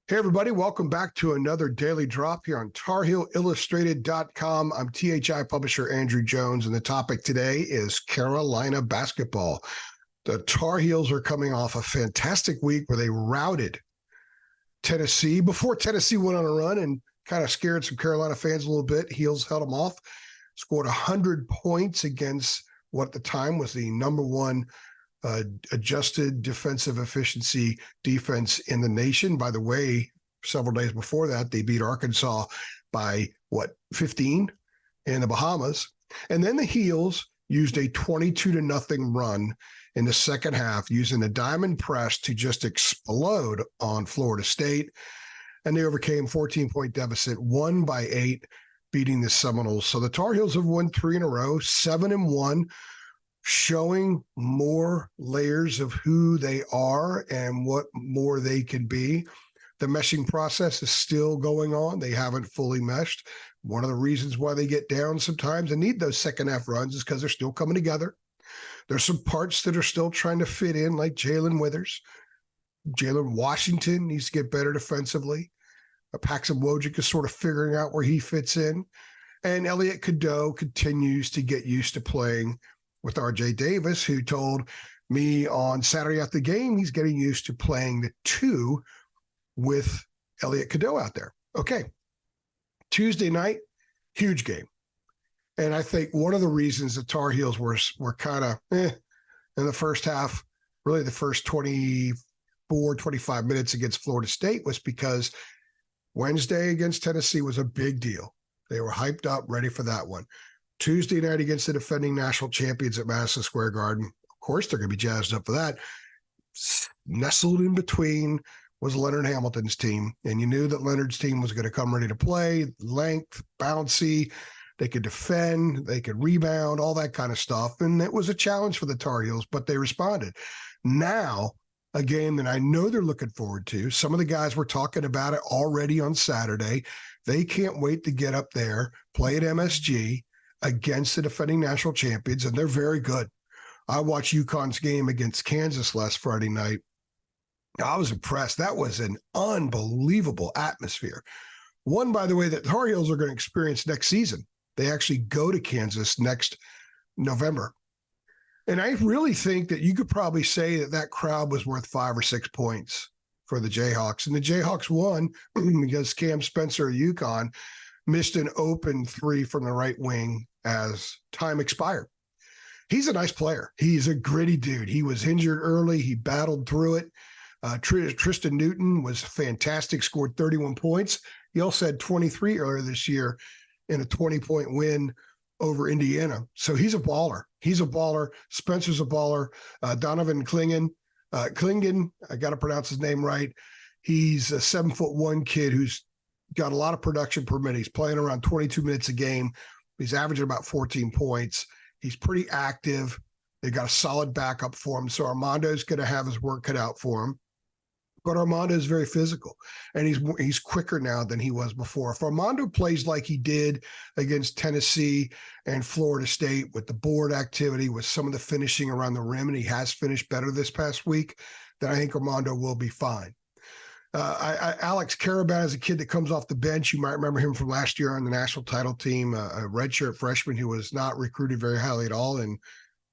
Hey, everybody, welcome back to another daily drop here on TarHeelIllustrated.com. I'm THI publisher Andrew Jones, and the topic today is Carolina basketball. The Tar Heels are coming off a fantastic week where they routed Tennessee before Tennessee went on a run and kind of scared some Carolina fans a little bit. Heels held them off, scored 100 points against what at the time was the number one adjusted defensive efficiency defense in the nation. By the way, several days before that, they beat Arkansas by 15 in the Bahamas. And then the Heels used a 22-0 run in the second half, using the diamond press to just explode on Florida State. And they overcame 14-point deficit, won by 8, beating the Seminoles. So the Tar Heels have won 3 in a row, 7-1. Showing more layers of who they are and what more they can be. The meshing process is still going on. They haven't fully meshed. One of the reasons why they get down sometimes and need those second half runs is because they're still coming together. There's some parts that are still trying to fit in, like Jalen Withers. Jalen Washington needs to get better defensively. Paxson Wojcik is sort of figuring out where he fits in. And Elliot Cadeau continues to get used to playing with RJ Davis, who told me on Saturday after the game he's getting used to playing the 2 with Elliot Cadeau out there. Okay. Tuesday night, huge game. And I think one of the reasons the Tar Heels were kind of in the first half, really the first 24, 25 minutes against Florida State, was because Wednesday against Tennessee was a big deal. They were hyped up, ready for that one. Tuesday night against the defending national champions at Madison Square Garden. Of course, they're going to be jazzed up for that. Nestled in between was Leonard Hamilton's team, and you knew that Leonard's team was going to come ready to play, length, bouncy. They could defend, they could rebound, all that kind of stuff. And it was a challenge for the Tar Heels, but they responded. Now, a game that I know they're looking forward to. Some of the guys were talking about it already on Saturday. They can't wait to get up there, play at MSG, against the defending national champions, and they're very good. I watched UConn's game against Kansas last Friday night. I was impressed. That was an unbelievable atmosphere. One, by the way, that Tar Heels are going to experience next season. They actually go to Kansas next November. And I really think that you could probably say that that crowd was worth 5 or 6 points for the Jayhawks. And the Jayhawks won because Cam Spencer of UConn missed an open 3 from the right wing as time expired. He's a nice player. He's a gritty dude. He was injured early. He battled through it. Tristan Newton was fantastic, scored 31 points. He also had 23 earlier this year in a 20-point win over Indiana. So he's a baller. He's a baller. Spencer's a baller. Donovan Klingen, I got to pronounce his name right. He's a 7'1" kid who's got a lot of production per minute. He's playing around 22 minutes a game. He's averaging about 14 points. He's pretty active. They got a solid backup for him. So Armando's going to have his work cut out for him. But Armando is very physical, and he's quicker now than he was before. If Armando plays like he did against Tennessee and Florida State with the board activity, with some of the finishing around the rim, and he has finished better this past week, then I think Armando will be fine. Alex Caravan is a kid that comes off the bench. You might remember him from last year on the national title team, a redshirt freshman who was not recruited very highly at all. And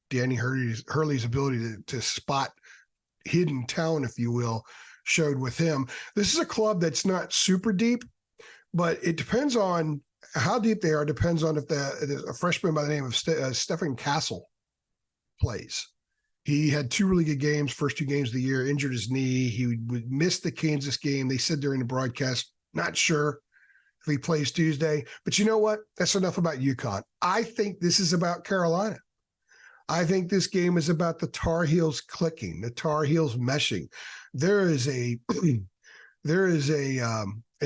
Danny Hurley's ability to spot hidden talent, if you will, showed with him. This is a club that's not super deep, but it depends on how deep they are. Depends on if a freshman by the name of Stephen Castle plays. He had 2 really good games, first 2 games of the year, injured his knee. He would miss the Kansas game. They said during the broadcast, not sure if he plays Tuesday. But you know what? That's enough about UConn. I think this is about Carolina. I think this game is about the Tar Heels clicking, the Tar Heels meshing. There is a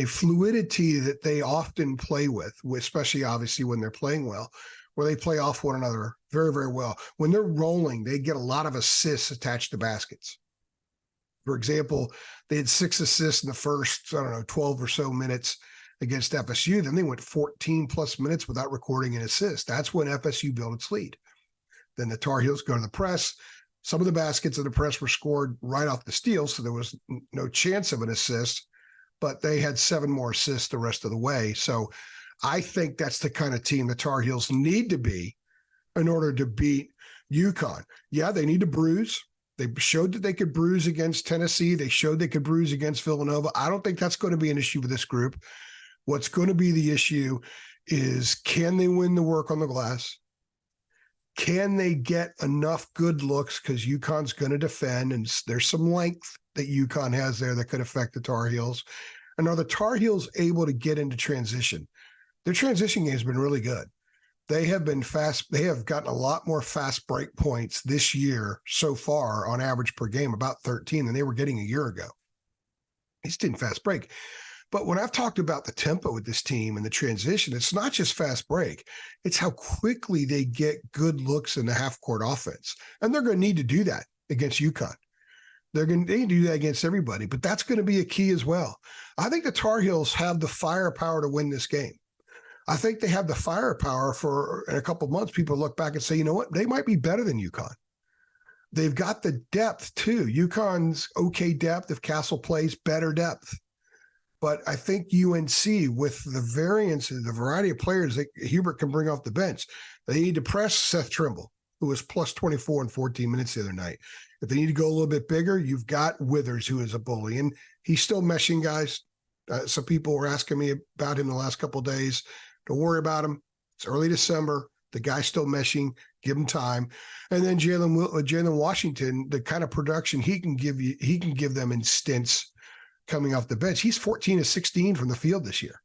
fluidity that they often play with, especially obviously when they're playing well, where they play off one another very, very well. When they're rolling, they get a lot of assists attached to baskets. For example, they had 6 assists in the first, 12 or so minutes against FSU. Then they went 14 plus minutes without recording an assist. That's when FSU built its lead. Then the Tar Heels go to the press. Some of the baskets in the press were scored right off the steal, so there was no chance of an assist. but they had 7 more assists the rest of the way. So I think that's the kind of team the Tar Heels need to be in order to beat UConn. Yeah, they need to bruise. They showed that they could bruise against Tennessee. They showed they could bruise against Villanova. I don't think that's going to be an issue with this group. What's going to be the issue is, can they win the work on the glass? Can they get enough good looks? Because UConn's going to defend, and there's some length that UConn has there that could affect the Tar Heels. And are the Tar Heels able to get into transition? Their transition game has been really good. They have been fast. They have gotten a lot more fast break points this year so far on average per game, about 13, than they were getting a year ago. They just didn't fast break. But when I've talked about the tempo with this team and the transition, it's not just fast break. It's how quickly they get good looks in the half-court offense. And they're going to need to do that against UConn. They need to do that against everybody, but that's going to be a key as well. I think the Tar Heels have the firepower to win this game. I think they have the firepower for, in a couple of months, people look back and say, you know what, they might be better than UConn. They've got the depth too. UConn's okay depth. If Castle plays, better depth. But I think UNC, with the variance and the variety of players that Hubert can bring off the bench, they need to press Seth Trimble, who was plus 24 in 14 minutes the other night. If they need to go a little bit bigger, you've got Withers, who is a bully, and he's still meshing, guys. Some people were asking me about him the last couple of days. Don't worry about him. It's early December. The guy's still meshing. Give him time. And then Jalen Washington, the kind of production he can give them in stints coming off the bench. He's 14 of 16 from the field this year.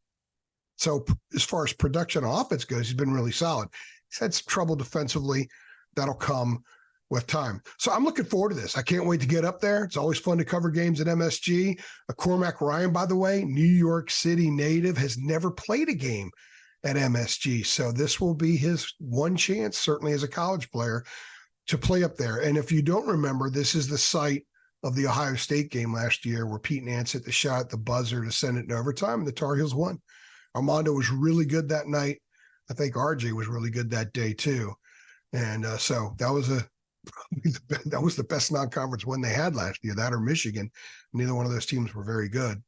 So as far as production on offense goes, he's been really solid. He's had some trouble defensively. That'll come with time. So I'm looking forward to this. I can't wait to get up there. It's always fun to cover games at MSG. Cormac Ryan, by the way, New York City native, has never played a game at MSG. So this will be his one chance, certainly as a college player, to play up there. And if you don't remember, this is the site of the Ohio State game last year where Pete Nance hit the shot at the buzzer to send it in overtime, and the Tar Heels won. Armando was really good that night. I think RJ was really good that day too. And so that was the best non-conference win they had last year, that or Michigan. Neither one of those teams were very good.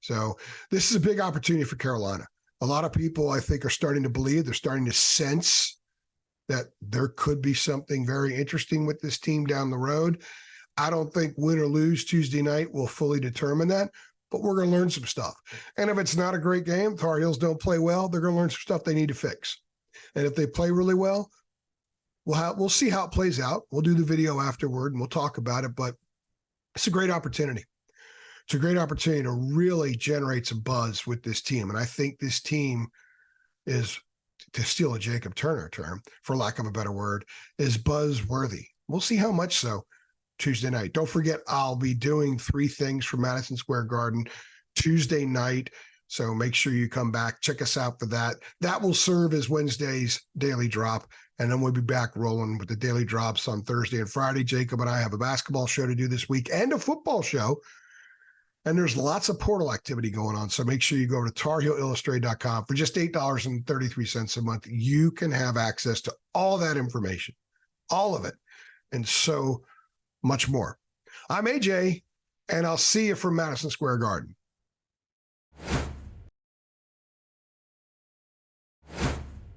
So this is a big opportunity for Carolina. A lot of people, I think, are starting to believe, they're starting to sense that there could be something very interesting with this team down the road. I don't think win or lose Tuesday night will fully determine that, but we're going to learn some stuff. And if it's not a great game, Tar Heels don't play well, they're going to learn some stuff they need to fix. And if they play really well, we'll see how it plays out. We'll do the video afterward and we'll talk about it, but it's a great opportunity. It's a great opportunity to really generate some buzz with this team. And I think this team is, to steal a Jacob Turner term, for lack of a better word, is buzz-worthy. We'll see how much so Tuesday night. Don't forget, I'll be doing 3 things from Madison Square Garden Tuesday night. So make sure you come back. Check us out for that. That will serve as Wednesday's Daily Drop. And then we'll be back rolling with the Daily Drops on Thursday and Friday. Jacob and I have a basketball show to do this week and a football show. And there's lots of portal activity going on. So make sure you go to TarHeelIllustrated.com. For just $8.33 a month, you can have access to all that information, all of it, and so much more. I'm AJ, and I'll see you from Madison Square Garden.